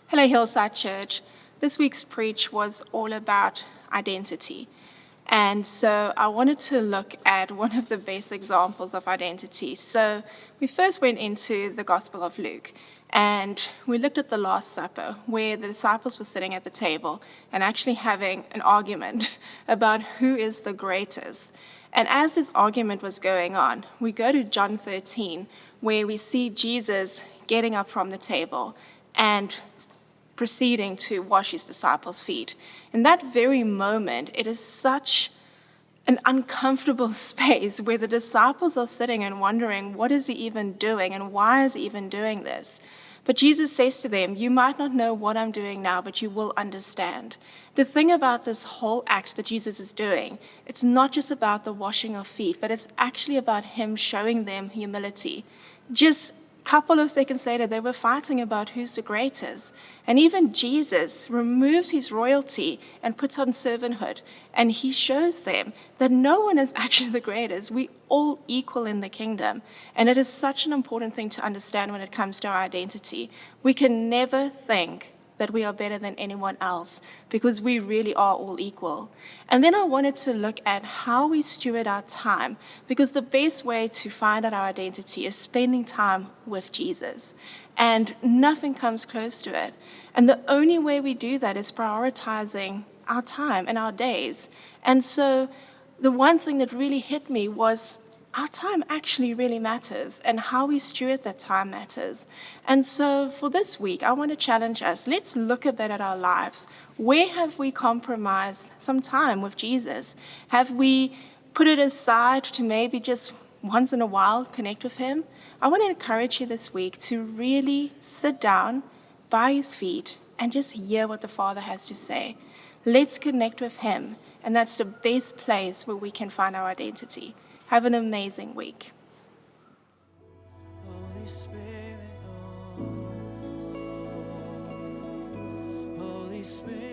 Hello, Hillside Church. This week's preach was all about identity. And so I wanted to look at one of the best examples of identity. So we first went into the Gospel of Luke, and we looked at the Last Supper, where the disciples were sitting at the table and actually having an argument about who is the greatest. And as this argument was going on, we go to John 13, where we see Jesus getting up from the table and proceeding to wash his disciples' feet. In that very moment, it is such an uncomfortable space where the disciples are sitting and wondering, what is he even doing and why is he even doing this? But Jesus says to them, you might not know what I'm doing now, but you will understand. The thing about this whole act that Jesus is doing, it's not just about the washing of feet, but it's actually about him showing them humility. Just couple of seconds later, they were fighting about who's the greatest. And even Jesus removes his royalty and puts on servanthood. And he shows them that no one is actually the greatest. We all equal in the kingdom. And it is such an important thing to understand when it comes to our identity. We can never think that we are better than anyone else because we really are all equal. And then I wanted to look at how we steward our time, because the best way to find out our identity is spending time with Jesus. And nothing comes close to it. And the only way we do that is prioritizing our time and our days. And so the one thing that really hit me was our time actually really matters, and how we steward that time matters. And so for this week, I want to challenge us. Let's look a bit at our lives. Where have we compromised some time with Jesus? Have we put it aside to maybe just once in a while connect with him? I want to encourage you this week to really sit down by his feet and just hear what the Father has to say. Let's connect with him, and that's the best place where we can find our identity. Have an amazing week. Holy Spirit, oh, Holy Spirit.